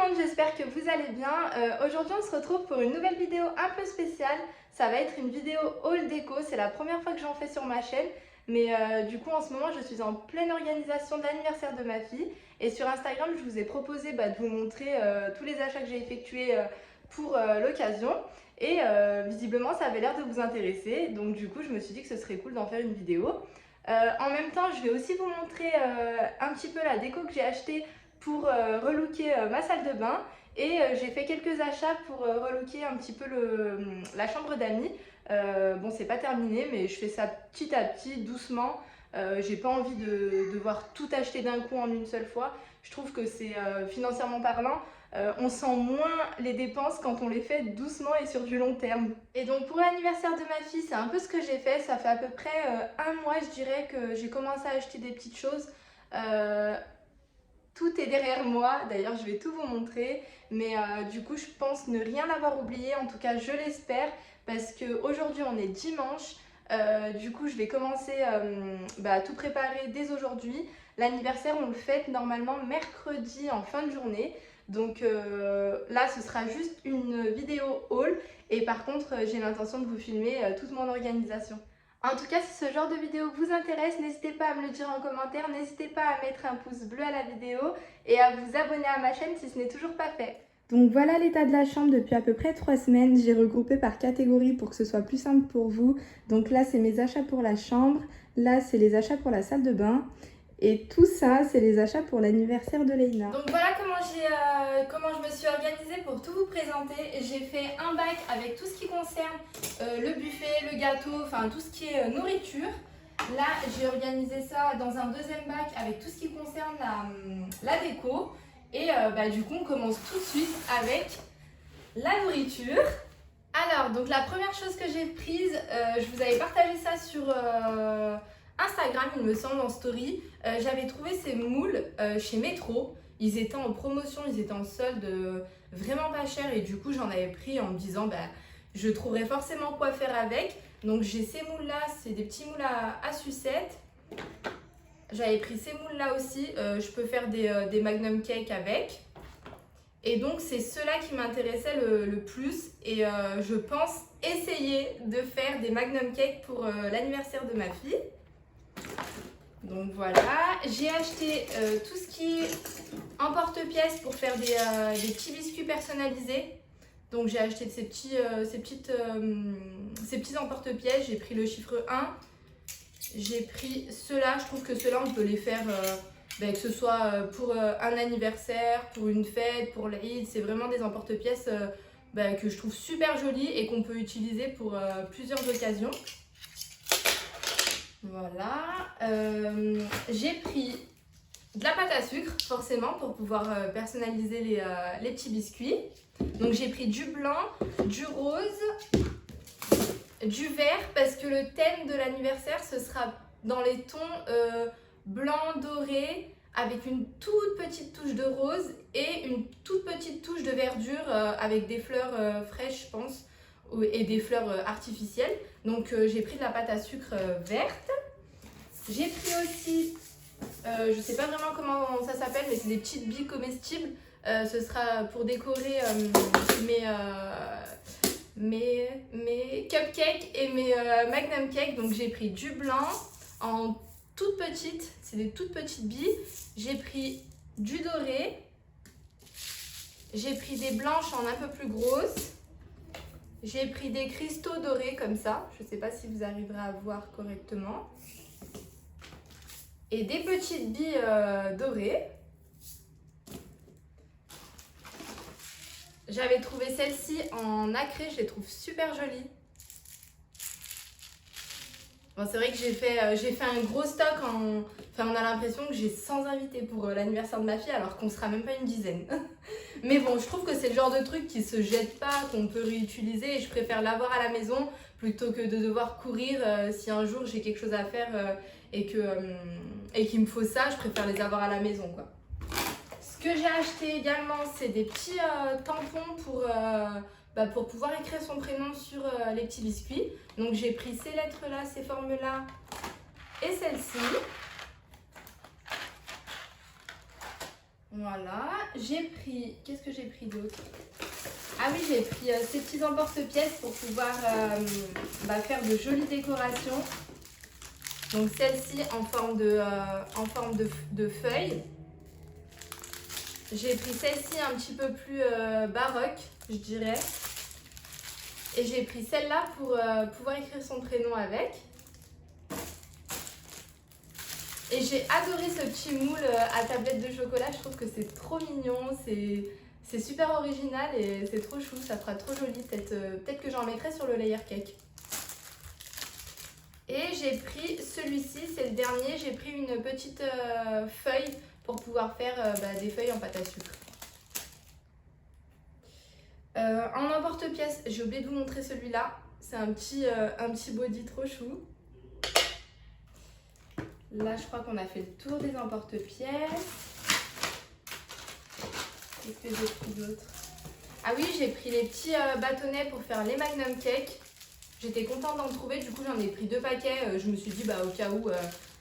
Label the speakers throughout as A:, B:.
A: monde, j'espère que vous allez bien. Aujourd'hui on se retrouve pour une nouvelle vidéo un peu spéciale. Ça va être une vidéo haul déco, c'est la première fois que j'en fais sur ma chaîne. Mais du coup en ce moment je suis en pleine organisation de l'anniversaire de ma fille. Et sur Instagram je vous ai proposé de vous montrer tous les achats que j'ai effectués pour l'occasion. Et visiblement ça avait l'air de vous intéresser. Donc du coup je me suis dit que ce serait cool d'en faire une vidéo. En même temps je vais aussi vous montrer un petit peu la déco que j'ai achetée pour relooker ma salle de bain et j'ai fait quelques achats pour relooker un petit peu la chambre d'amis. Bon, c'est pas terminé, mais je fais ça petit à petit, doucement. J'ai pas envie de devoir tout acheter d'un coup en une seule fois. Je trouve que c'est financièrement parlant, on sent moins les dépenses quand on les fait doucement et sur du long terme. Et donc pour l'anniversaire de ma fille, c'est un peu ce que j'ai fait. Ça fait à peu près un mois, je dirais, que j'ai commencé à acheter des petites choses. Tout est derrière moi, d'ailleurs je vais tout vous montrer, mais du coup je pense ne rien avoir oublié, en tout cas je l'espère, parce qu'aujourd'hui on est dimanche, du coup je vais commencer à tout préparer dès aujourd'hui. L'anniversaire on le fête normalement mercredi en fin de journée, donc là ce sera juste une vidéo haul, et par contre j'ai l'intention de vous filmer toute mon organisation. En tout cas, si ce genre de vidéo vous intéresse, n'hésitez pas à me le dire en commentaire, n'hésitez pas à mettre un pouce bleu à la vidéo et à vous abonner à ma chaîne si ce n'est toujours pas fait. Donc voilà l'état de la chambre depuis à peu près 3 semaines. J'ai regroupé par catégorie pour que ce soit plus simple pour vous. Donc là, c'est mes achats pour la chambre. Là, c'est les achats pour la salle de bain. Et tout ça, c'est les achats pour l'anniversaire de Leïna. Donc voilà comment je me suis organisée pour tout vous présenter. J'ai fait un bac avec tout ce qui concerne le buffet, le gâteau, enfin tout ce qui est nourriture. Là, j'ai organisé ça dans un deuxième bac avec tout ce qui concerne la déco. Et du coup, on commence tout de suite avec la nourriture. Alors, donc la première chose que j'ai prise, je vous avais partagé ça sur Instagram, il me semble, en story. J'avais trouvé ces moules chez Metro. Ils étaient en promotion, ils étaient en solde vraiment pas cher. Et du coup, j'en avais pris en me disant, je trouverai forcément quoi faire avec. Donc, j'ai ces moules-là, c'est des petits moules à sucettes. J'avais pris ces moules-là aussi. Je peux faire des Magnum Cake avec. Et donc, c'est ceux-là qui m'intéressaient le plus. Et je pense essayer de faire des Magnum Cake pour l'anniversaire de ma fille. Donc voilà, j'ai acheté tout ce qui est emporte-pièces pour faire des petits biscuits personnalisés. Donc j'ai acheté ces petits emporte-pièces, j'ai pris le chiffre 1. J'ai pris ceux-là, je trouve que ceux-là on peut les faire que ce soit pour un anniversaire, pour une fête, pour l'Aïd. C'est vraiment des emporte-pièces que je trouve super jolis et qu'on peut utiliser pour plusieurs occasions. Voilà, j'ai pris de la pâte à sucre forcément pour pouvoir personnaliser les petits biscuits. Donc j'ai pris du blanc, du rose, du vert parce que le thème de l'anniversaire ce sera dans les tons blanc doré avec une toute petite touche de rose et une toute petite touche de verdure avec des fleurs fraîches je pense et des fleurs artificielles. Donc j'ai pris de la pâte à sucre verte. J'ai pris aussi, je sais pas vraiment comment ça s'appelle, mais c'est des petites billes comestibles. Ce sera pour décorer mes cupcakes et mes Magnum Cake. Donc j'ai pris du blanc en toutes petites, c'est des toutes petites billes. J'ai pris du doré. J'ai pris des blanches en un peu plus grosses. J'ai pris des cristaux dorés comme ça. Je ne sais pas si vous arriverez à voir correctement. Et des petites billes dorées. J'avais trouvé celle-ci en nacré, je les trouve super jolies. Bon, c'est vrai que j'ai fait un gros stock. Enfin, on a l'impression que j'ai 100 invités pour l'anniversaire de ma fille alors qu'on sera même pas une dizaine. Mais bon, je trouve que c'est le genre de truc qui se jette pas, qu'on peut réutiliser et je préfère l'avoir à la maison plutôt que de devoir courir si un jour j'ai quelque chose à faire et qu'il me faut ça, je préfère les avoir à la maison, quoi. Ce que j'ai acheté également, c'est des petits tampons pour pouvoir écrire son prénom sur les petits biscuits. Donc j'ai pris ces lettres-là, ces formes-là et celle-ci. Voilà, j'ai pris, qu'est-ce que j'ai pris d'autre? Ah oui, j'ai pris ces petits emporte-pièces pour pouvoir faire de jolies décorations. Donc celle-ci en forme de feuille. J'ai pris celle-ci un petit peu plus baroque, je dirais. Et j'ai pris celle-là pour pouvoir écrire son prénom avec. Et j'ai adoré ce petit moule à tablette de chocolat. Je trouve que c'est trop mignon, c'est super original et c'est trop chou. Ça fera trop joli. Peut-être que j'en mettrai sur le layer cake. Et j'ai pris celui-ci, c'est le dernier. J'ai pris une petite feuille pour pouvoir faire des feuilles en pâte à sucre. En emporte-pièce, j'ai oublié de vous montrer celui-là. C'est un petit body trop chou. Là, je crois qu'on a fait le tour des emporte-pièces. Qu'est-ce que j'ai pris d'autre? Ah oui, j'ai pris les petits bâtonnets pour faire les Magnum Cake. J'étais contente d'en trouver, du coup j'en ai pris 2 paquets. Je me suis dit au cas où,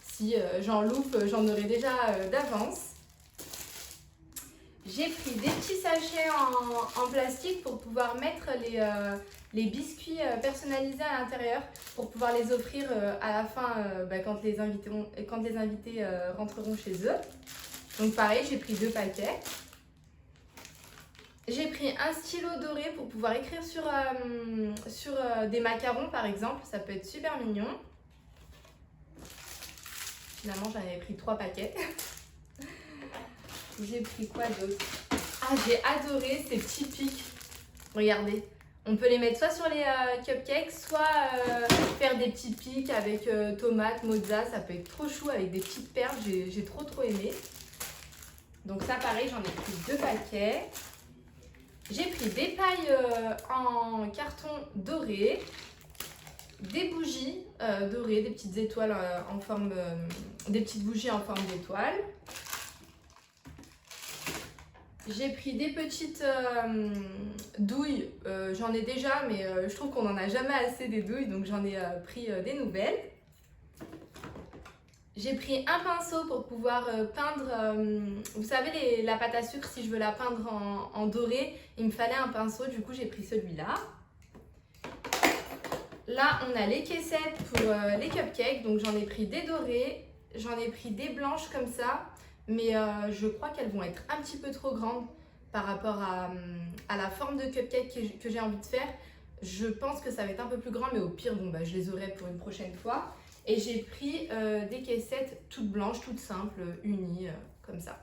A: si j'en loupe, j'en aurai déjà d'avance. J'ai pris des petits sachets en plastique pour pouvoir mettre les biscuits personnalisés à l'intérieur pour pouvoir les offrir à la fin quand les invités rentreront chez eux. Donc pareil, j'ai pris 2 paquets. J'ai pris un stylo doré pour pouvoir écrire sur des macarons par exemple, ça peut être super mignon. Finalement j'en avais pris 3 paquets. J'ai pris quoi d'autre? Ah, j'ai adoré ces petits pics. Regardez, on peut les mettre soit sur les cupcakes, soit faire des petits pics avec tomates, mozza. Ça peut être trop chou avec des petites perles. J'ai trop aimé. Donc ça pareil, j'en ai pris 2 paquets. J'ai pris des pailles en carton doré. Des bougies dorées, des petites étoiles des petites bougies en forme d'étoile. J'ai pris des petites douilles, j'en ai déjà mais je trouve qu'on n'en a jamais assez des douilles donc j'en ai pris des nouvelles. J'ai pris un pinceau pour pouvoir peindre, vous savez la pâte à sucre, si je veux la peindre en doré, il me fallait un pinceau, du coup j'ai pris celui-là. Là on a les caissettes pour les cupcakes, donc j'en ai pris des dorés, j'en ai pris des blanches comme ça. Mais je crois qu'elles vont être un petit peu trop grandes par rapport à la forme de cupcake que j'ai envie de faire. Je pense que ça va être un peu plus grand, mais au pire, je les aurai pour une prochaine fois. Et j'ai pris des caissettes toutes blanches, toutes simples, unies, comme ça.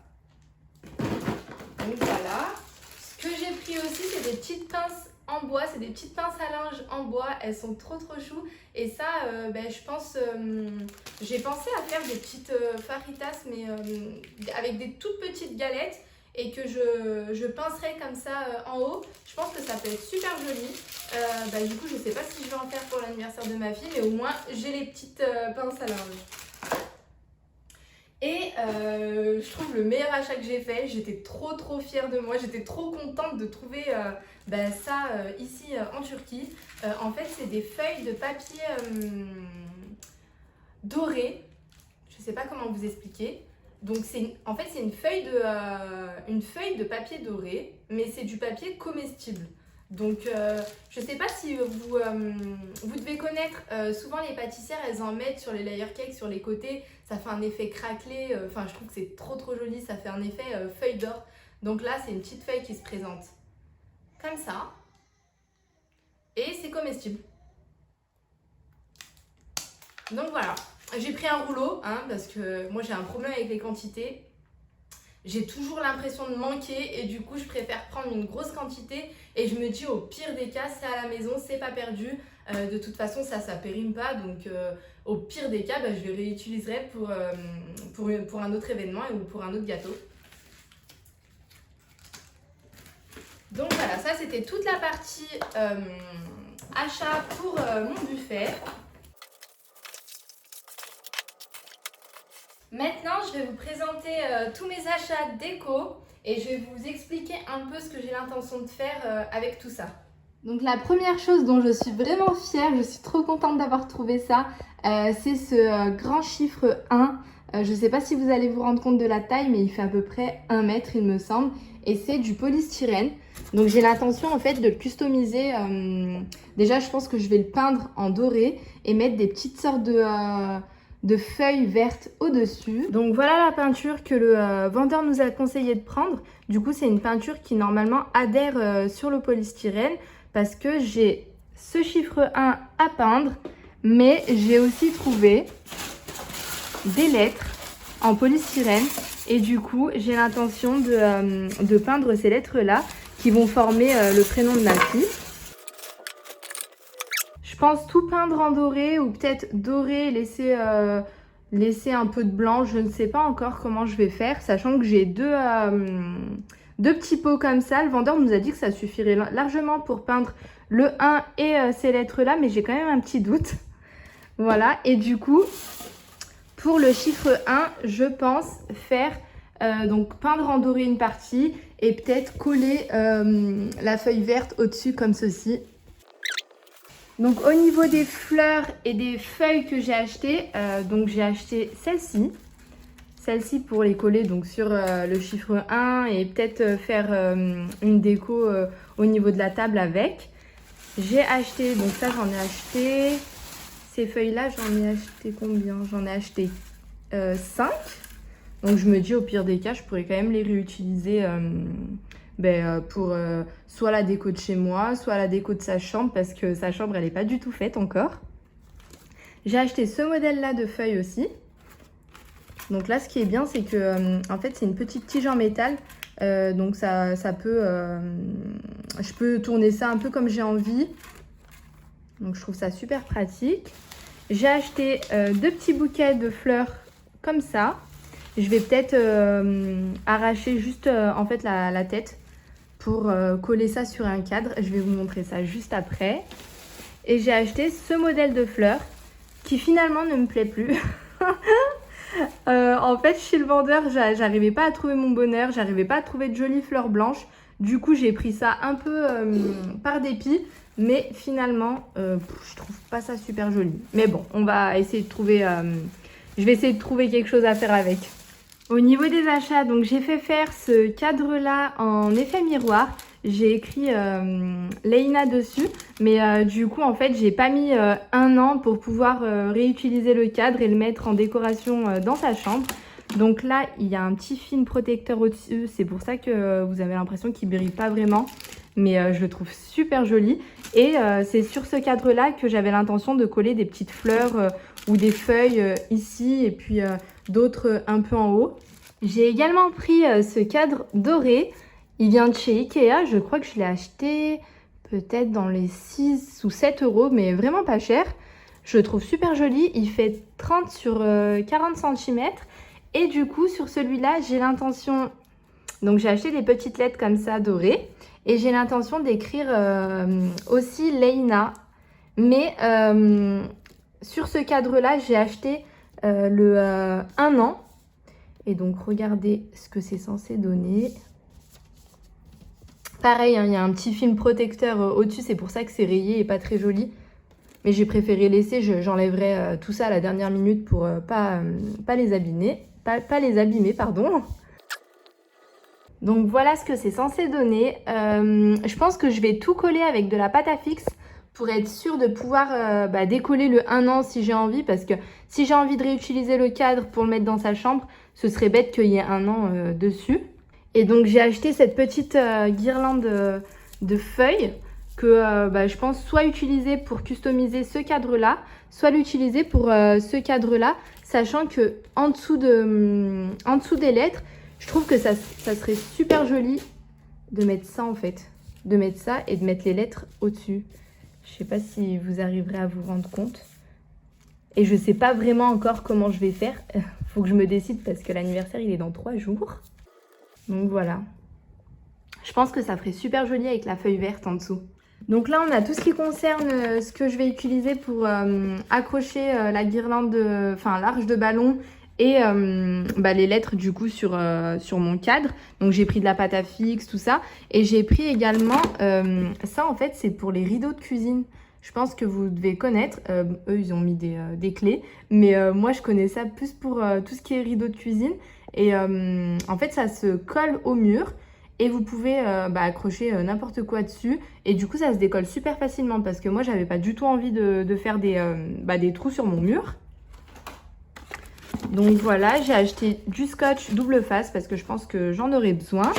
A: Donc voilà. Ce que j'ai pris aussi, c'est des petites pinces en bois. C'est des petites pinces à linge en bois. Elles sont trop chou. Et ça, je pense, j'ai pensé à faire des petites faritas, mais avec des toutes petites galettes et que je pincerai comme ça en haut. Je pense que ça peut être super joli. Du coup, je sais pas si je vais en faire pour l'anniversaire de ma fille, mais au moins, j'ai les petites pinces à linge. Et je trouve le meilleur achat que j'ai fait, j'étais trop fière de moi, j'étais trop contente de trouver ça ici en Turquie. En fait, c'est des feuilles de papier dorées, je sais pas comment vous expliquer. Donc en fait c'est une feuille de papier doré, mais c'est du papier comestible. Donc je sais pas si vous devez connaître, souvent les pâtissières elles en mettent sur les layer cakes, sur les côtés, ça fait un effet craquelé, je trouve que c'est trop joli, ça fait un effet feuille d'or. Donc là c'est une petite feuille qui se présente comme ça et c'est comestible. Donc voilà, j'ai pris un rouleau parce que moi j'ai un problème avec les quantités. J'ai toujours l'impression de manquer et du coup je préfère prendre une grosse quantité et je me dis au pire des cas c'est à la maison, c'est pas perdu. De toute façon ça périme pas, donc au pire des cas je le réutiliserai pour un autre événement ou pour un autre gâteau. Donc voilà, ça c'était toute la partie achat pour mon buffet. Maintenant, je vais vous présenter tous mes achats déco et je vais vous expliquer un peu ce que j'ai l'intention de faire avec tout ça. Donc la première chose dont je suis vraiment fière, je suis trop contente d'avoir trouvé ça, c'est ce grand chiffre 1 Je sais pas si vous allez vous rendre compte de la taille, mais il fait à peu près 1 mètre il me semble. Et c'est du polystyrène. Donc j'ai l'intention en fait de le customiser. Déjà je pense que je vais le peindre en doré et mettre des petites sortes de feuilles vertes au-dessus. Donc voilà la peinture que le vendeur nous a conseillé de prendre. Du coup c'est une peinture qui normalement adhère sur le polystyrène parce que j'ai ce chiffre 1 à peindre, mais j'ai aussi trouvé des lettres en polystyrène et du coup j'ai l'intention de peindre ces lettres là qui vont former le prénom de ma fille. Je pense tout peindre en doré ou peut-être doré et laisser un peu de blanc. Je ne sais pas encore comment je vais faire, sachant que j'ai deux petits pots comme ça. Le vendeur nous a dit que ça suffirait largement pour peindre le 1 et ces lettres là, mais j'ai quand même un petit doute. Voilà, et du coup pour le chiffre 1, je pense faire donc peindre en doré une partie et peut-être coller la feuille verte au-dessus comme ceci. Donc au niveau des fleurs et des feuilles que j'ai achetées, donc j'ai acheté celle-ci pour les coller donc sur le chiffre 1 et peut-être faire une déco au niveau de la table avec. J'ai acheté, donc ça j'en ai acheté, ces feuilles-là j'en ai acheté combien? J'en ai acheté 5. Donc je me dis au pire des cas je pourrais quand même les réutiliser pour soit la déco de chez moi, soit la déco de sa chambre parce que sa chambre elle n'est pas du tout faite encore. J'ai acheté ce modèle là de feuilles aussi. Donc là ce qui est bien c'est que en fait c'est une petite tige en métal. Donc ça peut je peux tourner ça un peu comme j'ai envie. Donc je trouve ça super pratique. J'ai acheté 2 petits bouquets de fleurs comme ça. Je vais peut-être arracher juste en fait la tête pour coller ça sur un cadre. Je vais vous montrer ça juste après. Et j'ai acheté ce modèle de fleurs qui finalement ne me plaît plus. En fait, chez le vendeur, j'arrivais pas à trouver mon bonheur. J'arrivais pas à trouver de jolies fleurs blanches. Du coup, j'ai pris ça un peu par dépit. Mais finalement, je trouve pas ça super joli. Mais bon, on va essayer de trouver... je vais essayer de trouver quelque chose à faire avec. Au niveau des achats, donc j'ai fait faire ce cadre-là en effet miroir. J'ai écrit Leïna dessus. Mais du coup, en fait, j'ai pas mis 1 an pour pouvoir réutiliser le cadre et le mettre en décoration dans sa chambre. Donc là, il y a un petit film protecteur au-dessus. C'est pour ça que vous avez l'impression qu'il brille pas vraiment. Mais je le trouve super joli. Et c'est sur ce cadre-là que j'avais l'intention de coller des petites fleurs ou des feuilles ici et puis d'autres un peu en haut. J'ai également pris ce cadre doré. Il vient de chez Ikea. Je crois que je l'ai acheté peut-être dans les 6 ou 7 euros, mais vraiment pas cher. Je le trouve super joli. Il fait 30 sur 40 cm. Et du coup, sur celui-là, j'ai l'intention... Donc j'ai acheté des petites lettres comme ça dorées. Et j'ai l'intention d'écrire aussi Leïna. Mais sur ce cadre-là, j'ai acheté le 1 an. Et donc, regardez ce que c'est censé donner. Pareil, hein, il y a un petit film protecteur au-dessus. C'est pour ça que c'est rayé et pas très joli. Mais j'ai préféré laisser. J'enlèverai tout ça à la dernière minute pour pas les abîmer. Pas les abîmer, pardon. Donc voilà ce que c'est censé donner. Je pense que je vais tout coller avec de la pâte à fixe pour être sûre de pouvoir décoller le 1 an si j'ai envie. Parce que si j'ai envie de réutiliser le cadre pour le mettre dans sa chambre, ce serait bête qu'il y ait 1 an dessus. Et donc j'ai acheté cette petite guirlande de feuilles que je pense soit utiliser pour customiser ce cadre-là, soit l'utiliser pour ce cadre-là, sachant que en dessous des lettres, je trouve que ça serait super joli de mettre ça en fait. De mettre ça et de mettre les lettres au-dessus. Je sais pas si vous arriverez à vous rendre compte. Et je sais pas vraiment encore comment je vais faire. Faut que je me décide parce que l'anniversaire il est dans 3 jours. Donc voilà. Je pense que ça ferait super joli avec la feuille verte en dessous. Donc là on a tout ce qui concerne ce que je vais utiliser pour accrocher la guirlande, l'arche de ballon. Et les lettres du coup sur mon cadre. Donc j'ai pris de la pâte à fixe, tout ça. Et j'ai pris également, ça en fait c'est pour les rideaux de cuisine. Je pense que vous devez connaître. Eux, ils ont mis des clés. Mais moi, je connais ça plus pour tout ce qui est rideau de cuisine. Et en fait, ça se colle au mur. Et vous pouvez accrocher n'importe quoi dessus. Et du coup, ça se décolle super facilement. Parce que moi, j'avais pas du tout envie de faire des trous sur mon mur. Donc voilà, j'ai acheté du scotch double face parce que je pense que j'en aurai besoin.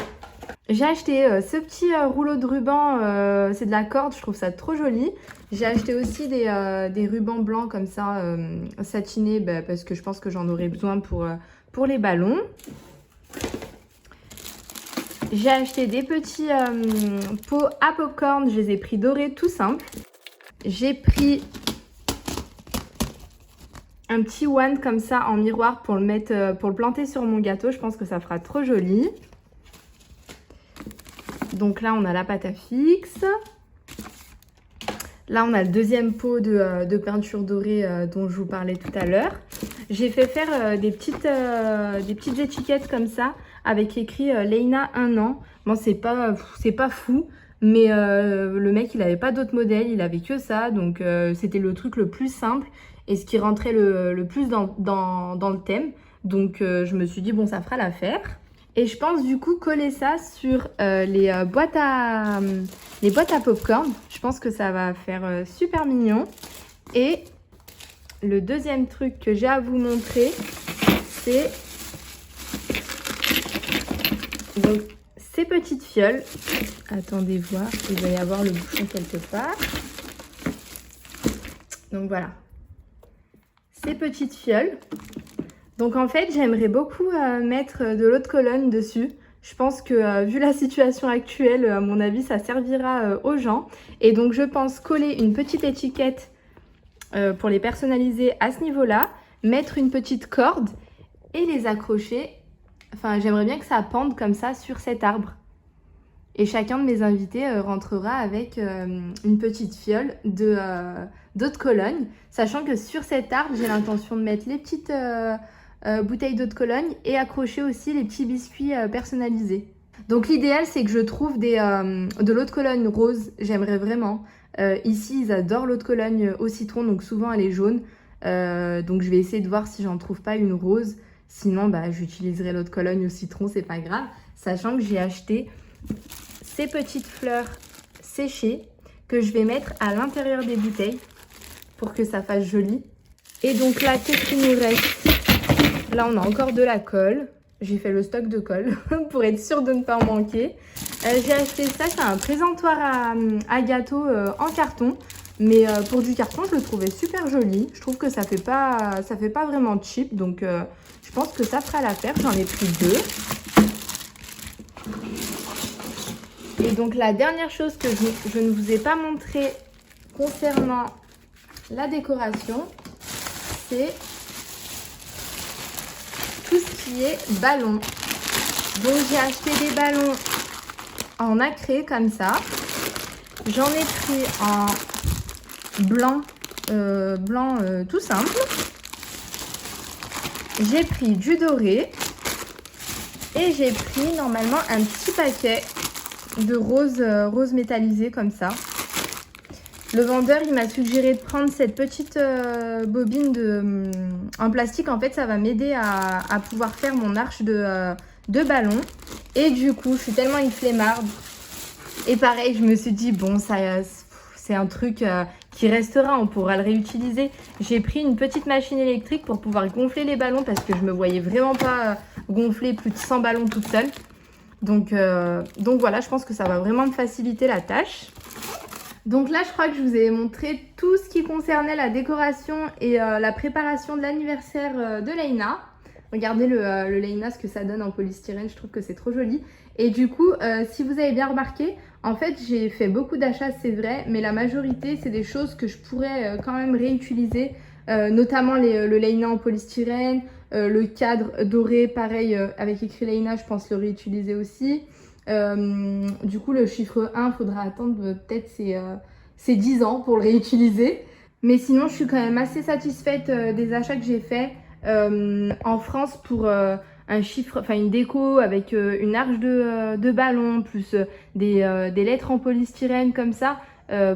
A: J'ai acheté ce petit rouleau de ruban, c'est de la corde, je trouve ça trop joli. J'ai acheté aussi des rubans blancs comme ça, satinés, parce que je pense que j'en aurai besoin pour les ballons. J'ai acheté des petits pots à popcorn, je les ai pris dorés tout simple. J'ai pris un petit wand comme ça en miroir pour le planter sur mon gâteau, je pense que ça fera trop joli. Donc là, on a la pâte à fixe. Là, on a le deuxième pot de peinture dorée dont je vous parlais tout à l'heure. J'ai fait faire des petites étiquettes comme ça avec écrit Leïna 1 an. Bon, c'est pas fou, mais le mec, il n'avait pas d'autres modèles, il avait que ça. Donc, c'était le truc le plus simple et ce qui rentrait le plus dans le thème. Donc, je me suis dit, bon, ça fera l'affaire. Et je pense du coup coller ça sur les boîtes à popcorn. Je pense que ça va faire super mignon. Et le deuxième truc que j'ai à vous montrer, c'est donc ces petites fioles. Attendez voir, il va y avoir le bouchon quelque part. Donc voilà, ces petites fioles. Donc en fait, j'aimerais beaucoup mettre de l'eau de Cologne dessus. Je pense que vu la situation actuelle, à mon avis, ça servira aux gens. Et donc je pense coller une petite étiquette pour les personnaliser à ce niveau-là, mettre une petite corde et les accrocher. Enfin, j'aimerais bien que ça pende comme ça sur cet arbre. Et chacun de mes invités rentrera avec une petite fiole d'eau de Cologne. Sachant que sur cet arbre, j'ai l'intention de mettre les petites bouteilles d'eau de Cologne et accrocher aussi les petits biscuits personnalisés. Donc l'idéal, c'est que je trouve de l'eau de Cologne rose. J'aimerais vraiment. Ici, ils adorent l'eau de Cologne au citron, donc souvent elle est jaune. Donc je vais essayer de voir si j'en trouve pas une rose. Sinon, j'utiliserai l'eau de Cologne au citron, c'est pas grave. Sachant que j'ai acheté ces petites fleurs séchées que je vais mettre à l'intérieur des bouteilles pour que ça fasse joli. Et donc là, qu'est-ce qu'il nous reste? Là, on a encore de la colle. J'ai fait le stock de colle pour être sûre de ne pas en manquer. J'ai acheté ça, c'est un présentoir à gâteau en carton. Mais pour du carton, je le trouvais super joli. Je trouve que ça fait pas vraiment cheap. Donc, je pense que ça fera l'affaire. J'en ai pris 2. Et donc, la dernière chose que je ne vous ai pas montré concernant la décoration, c'est tout ce qui est ballon. Donc j'ai acheté des ballons en nacré comme ça. J'en ai pris en blanc, tout simple. J'ai pris du doré. Et j'ai pris normalement un petit paquet de rose métallisé comme ça. Le vendeur, il m'a suggéré de prendre cette petite bobine en plastique. En fait, ça va m'aider à pouvoir faire mon arche de ballon. Et du coup, je suis tellement une flemmarde. Et pareil, je me suis dit, bon, ça, c'est un truc qui restera, on pourra le réutiliser. J'ai pris une petite machine électrique pour pouvoir gonfler les ballons parce que je me voyais vraiment pas gonfler plus de 100 ballons toute seule. Donc voilà, je pense que ça va vraiment me faciliter la tâche. Donc là, je crois que je vous ai montré tout ce qui concernait la décoration et la préparation de l'anniversaire de Leïna. Regardez le Leïna, ce que ça donne en polystyrène, je trouve que c'est trop joli. Et du coup, si vous avez bien remarqué, en fait, j'ai fait beaucoup d'achats, c'est vrai, mais la majorité, c'est des choses que je pourrais quand même réutiliser, notamment le Leïna en polystyrène, le cadre doré, pareil, avec écrit Leïna, je pense le réutiliser aussi. Du coup, le chiffre 1, il faudra attendre peut-être ses 10 ans pour le réutiliser. Mais sinon, je suis quand même assez satisfaite des achats que j'ai faits en France pour un chiffre, enfin une déco avec une arche de ballon, plus des lettres en polystyrène comme ça.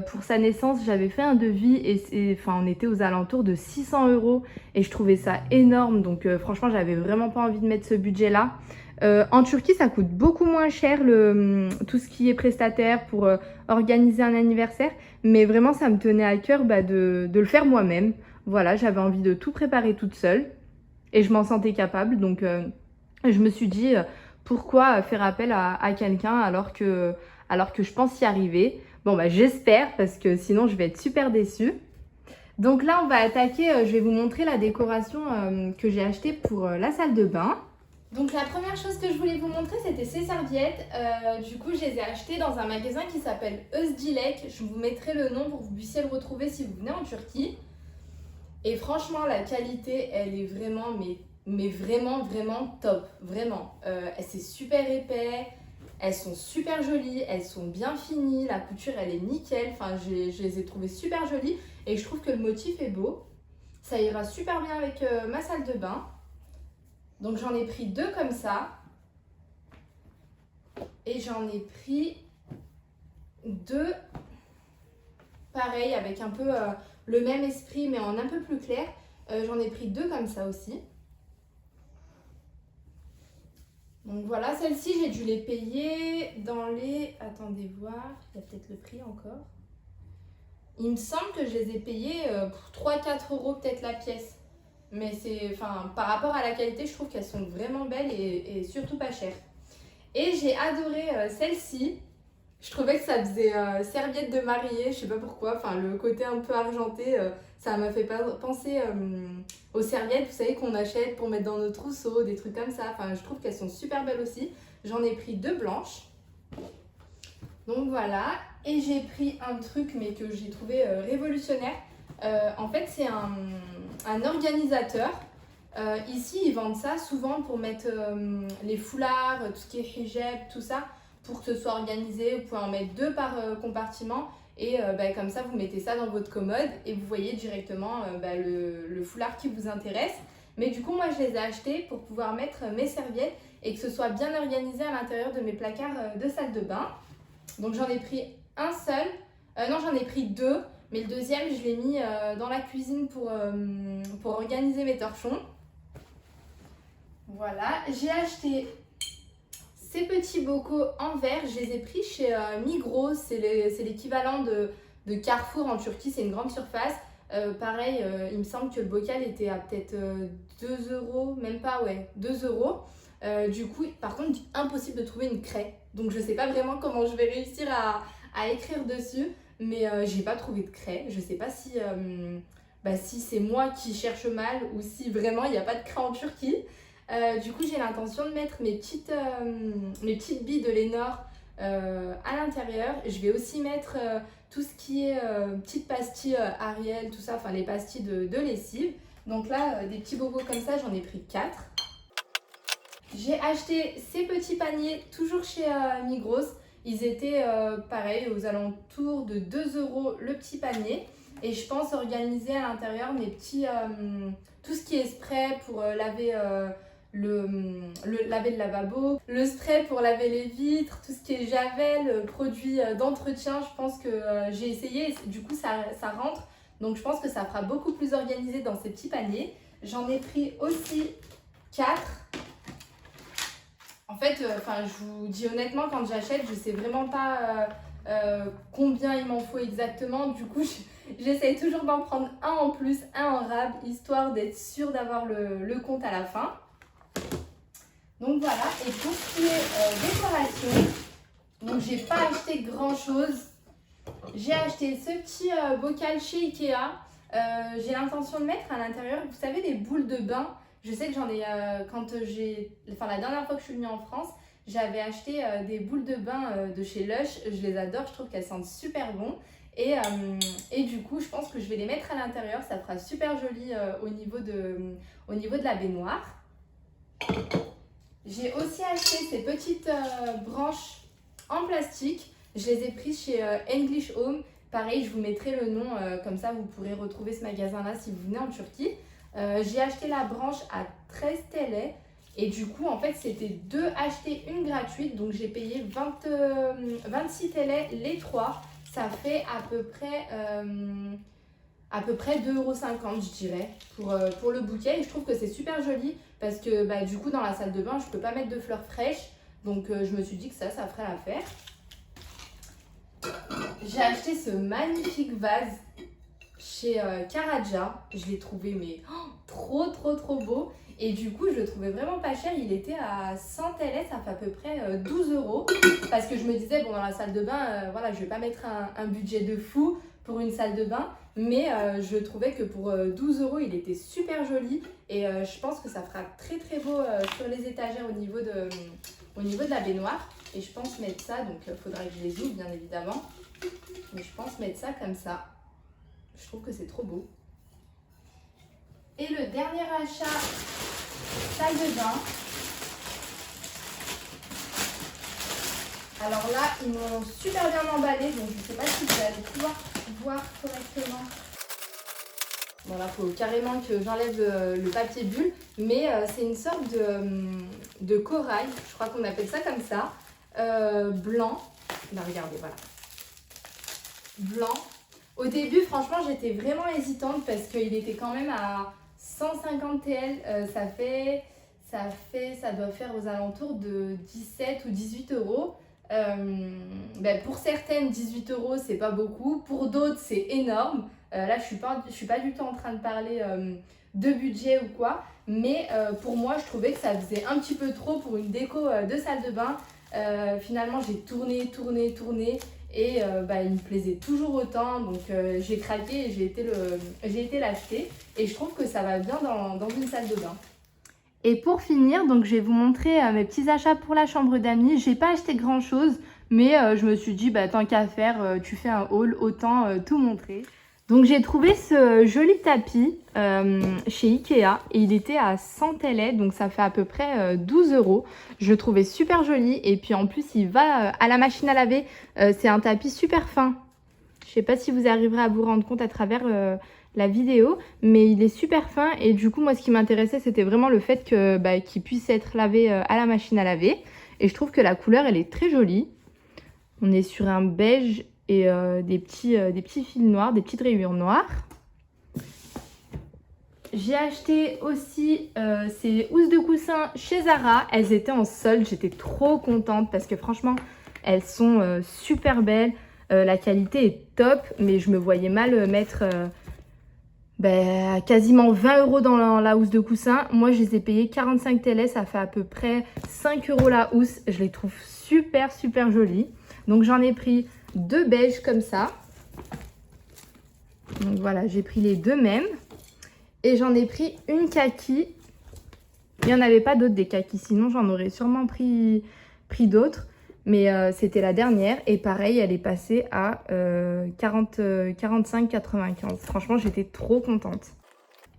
A: Pour sa naissance, j'avais fait un devis et on était aux alentours de 600 € et je trouvais ça énorme. Donc franchement, j'avais vraiment pas envie de mettre ce budget-là. En Turquie, ça coûte beaucoup moins cher tout ce qui est prestataire pour organiser un anniversaire. Mais vraiment, ça me tenait à cœur de le faire moi-même. Voilà, j'avais envie de tout préparer toute seule et je m'en sentais capable. Donc je me suis dit, pourquoi faire appel à quelqu'un alors que je pense y arriver. Bon, j'espère parce que sinon, je vais être super déçue. Donc là, on va attaquer. Je vais vous montrer la décoration que j'ai achetée pour la salle de bain. Donc la première chose que je voulais vous montrer, c'était ces serviettes. Du coup, je les ai achetées dans un magasin qui s'appelle Özdilek. Je vous mettrai le nom pour que vous puissiez le retrouver si vous venez en Turquie. Et franchement, la qualité, elle est vraiment, mais vraiment, vraiment top. Vraiment. C'est super épais. Elles sont super jolies, elles sont bien finies, la couture elle est nickel, enfin je les ai trouvées super jolies et je trouve que le motif est beau. Ça ira super bien avec ma salle de bain. Donc j'en ai pris 2 comme ça. Et j'en ai pris 2 pareil avec un peu le même esprit mais en un peu plus clair. J'en ai pris 2 comme ça aussi. Donc voilà, celles-ci, j'ai dû les payer dans les... Attendez voir, il y a peut-être le prix encore. Il me semble que je les ai payées pour 3-4 € peut-être la pièce. Mais c'est... par rapport à la qualité, je trouve qu'elles sont vraiment belles et surtout pas chères. Et j'ai adoré celle-ci. Je trouvais que ça faisait serviette de mariée, je sais pas pourquoi. Le côté un peu argenté, ça m'a fait penser aux serviettes, vous savez, qu'on achète pour mettre dans nos trousseaux, des trucs comme ça. Je trouve qu'elles sont super belles aussi. J'en ai pris 2 blanches. Donc voilà. Et j'ai pris un truc, mais que j'ai trouvé révolutionnaire. En fait, c'est un organisateur. Ici, ils vendent ça souvent pour mettre les foulards, tout ce qui est hijab, tout ça. Pour que ce soit organisé, vous pouvez en mettre 2 par compartiment et comme ça vous mettez ça dans votre commode et vous voyez directement le foulard qui vous intéresse. Mais du coup moi je les ai achetés pour pouvoir mettre mes serviettes et que ce soit bien organisé à l'intérieur de mes placards de salle de bain. Donc j'en ai pris un seul, non j'en ai pris 2, mais le deuxième je l'ai mis dans la cuisine pour organiser mes torchons. Voilà, j'ai acheté ces petits bocaux en verre, je les ai pris chez Migros, c'est l'équivalent de Carrefour en Turquie, c'est une grande surface. Pareil, il me semble que le bocal était à peut-être 2 €, même pas, ouais, 2 €. Du coup, par contre, impossible de trouver une craie. Donc je sais pas vraiment comment je vais réussir à écrire dessus, mais j'ai pas trouvé de craie. Je sais pas si c'est moi qui cherche mal ou si vraiment il n'y a pas de craie en Turquie. Du coup, j'ai l'intention de mettre mes petites billes de Lénore à l'intérieur. Je vais aussi mettre tout ce qui est petites pastilles Ariel, tout ça, les pastilles de lessive. Donc là, des petits bobos comme ça, j'en ai pris 4. J'ai acheté ces petits paniers, toujours chez Migros. Ils étaient pareil, aux alentours de 2 € le petit panier. Et je pense organiser à l'intérieur mes petits... tout ce qui est spray pour laver... laver le lavabo, le spray pour laver les vitres, tout ce qui est javel, produits d'entretien. Je pense que j'ai essayé et du coup ça rentre. Donc je pense que ça fera beaucoup plus organisé dans ces petits paniers. J'en ai pris aussi 4. En fait, je vous dis honnêtement, quand j'achète, je sais vraiment pas combien il m'en faut exactement. Du coup, j'essaye toujours d'en prendre un en plus, un en rab, histoire d'être sûre d'avoir le compte à la fin. Donc voilà, et pour ce qui est décoration, donc j'ai pas acheté grand chose. J'ai acheté ce petit bocal chez Ikea. J'ai l'intention de mettre à l'intérieur, vous savez, les boules de bain. Je sais que j'en ai, la dernière fois que je suis venue en France, j'avais acheté des boules de bain de chez Lush. Je les adore, je trouve qu'elles sentent super bon. Et du coup, je pense que je vais les mettre à l'intérieur. Ça fera super joli au niveau de la baignoire. J'ai aussi acheté ces petites branches en plastique. Je les ai prises chez English Home. Pareil, je vous mettrai le nom, comme ça vous pourrez retrouver ce magasin-là si vous venez en Turquie. J'ai acheté la branche à 13 TL et du coup, en fait, c'était 2 achetés, une gratuite. Donc, j'ai payé 26 TL les 3. ça fait à peu près 2,50 € je dirais pour le bouquet. Et je trouve que c'est super joli parce que bah, du coup dans la salle de bain je peux pas mettre de fleurs fraîches. Donc je me suis dit que ça ferait l'affaire. J'ai acheté ce magnifique vase chez Karaja. Je l'ai trouvé mais trop beau. Et du coup je le trouvais vraiment pas cher. Il était à 100 TL, ça fait à peu près 12 €. Parce que je me disais bon dans la salle de bain, voilà, je vais pas mettre un budget de fou pour une salle de bain. Mais je trouvais que pour 12 € il était super joli. Et je pense que ça fera très beau sur les étagères au niveau de la baignoire. Et je pense mettre ça, donc il faudra que je les ouvre bien évidemment. Mais je pense mettre ça comme ça. Je trouve que c'est trop beau. Et le dernier achat, salle de bain. Alors là, ils m'ont super bien emballé, donc je ne sais pas si vous allez pouvoir voir correctement. Bon là, il faut carrément que j'enlève le papier bulle, mais c'est une sorte de corail, je crois qu'on appelle ça comme ça, blanc. Là, regardez, voilà. Blanc. Au début, franchement, j'étais vraiment hésitante parce qu'il était quand même à 150 TL. Ça doit faire aux alentours de 17 ou 18 €. Pour certaines, 18 € c'est pas beaucoup. Pour d'autres, c'est énorme. Là, je suis pas du tout en train de parler de budget ou quoi. Mais pour moi, je trouvais que ça faisait un petit peu trop pour une déco de salle de bain. Finalement, j'ai tourné. Et il me plaisait toujours autant, donc j'ai craqué et j'ai été l'acheter. Et je trouve que ça va bien dans une salle de bain. Et pour finir, donc je vais vous montrer mes petits achats pour la chambre d'amis. J'ai pas acheté grand chose, mais je me suis dit, tant qu'à faire, tu fais un haul, autant tout montrer. Donc j'ai trouvé ce joli tapis chez Ikea et il était à 100 TL, donc ça fait à peu près 12 €. Je le trouvais super joli et puis en plus il va à la machine à laver. C'est un tapis super fin. Je sais pas si vous arriverez à vous rendre compte à travers la vidéo, mais il est super fin et du coup moi ce qui m'intéressait c'était vraiment le fait que qu'il puisse être lavé à la machine à laver. Et je trouve que la couleur elle est très jolie. On est sur un beige et des petits fils noirs, des petites rayures noires. J'ai acheté aussi ces housses de coussin chez Zara. Elles étaient en solde, j'étais trop contente parce que franchement, elles sont super belles. La qualité est top, mais je me voyais mal mettre quasiment 20 € dans la housse de coussin. Moi, je les ai payées 45 TL, ça fait à peu près 5 € la housse. Je les trouve super jolies. Donc, j'en ai pris 2 beiges comme ça. Donc voilà, j'ai pris les deux mêmes. Et j'en ai pris une kaki. Il n'y en avait pas d'autres des kakis, sinon j'en aurais sûrement pris d'autres. Mais c'était la dernière. Et pareil, elle est passée à 45,95. Franchement, j'étais trop contente.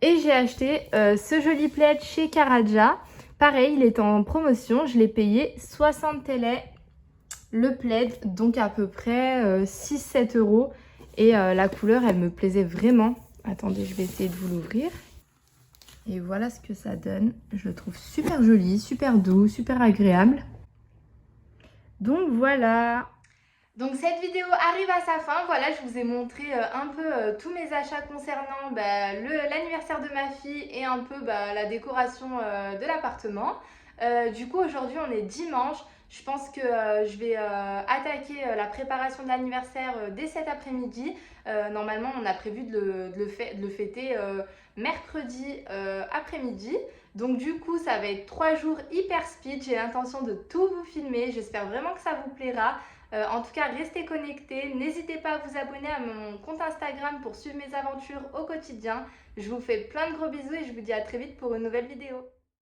A: Et j'ai acheté ce joli plaid chez Karaja. Pareil, il est en promotion. Je l'ai payé 60 TL le plaid, donc à peu près 6-7 €. Et la couleur, elle me plaisait vraiment. Attendez, je vais essayer de vous l'ouvrir. Et voilà ce que ça donne. Je le trouve super joli, super doux, super agréable. Donc voilà. Donc cette vidéo arrive à sa fin. Voilà, je vous ai montré un peu tous mes achats concernant l'anniversaire de ma fille et un peu la décoration de l'appartement. Du coup, aujourd'hui, on est dimanche. Je pense que je vais attaquer la préparation de l'anniversaire dès cet après-midi. Normalement, on a prévu de le fêter mercredi après-midi. Donc du coup, ça va être 3 jours hyper speed. J'ai l'intention de tout vous filmer. J'espère vraiment que ça vous plaira. En tout cas, restez connectés. N'hésitez pas à vous abonner à mon compte Instagram pour suivre mes aventures au quotidien. Je vous fais plein de gros bisous et je vous dis à très vite pour une nouvelle vidéo.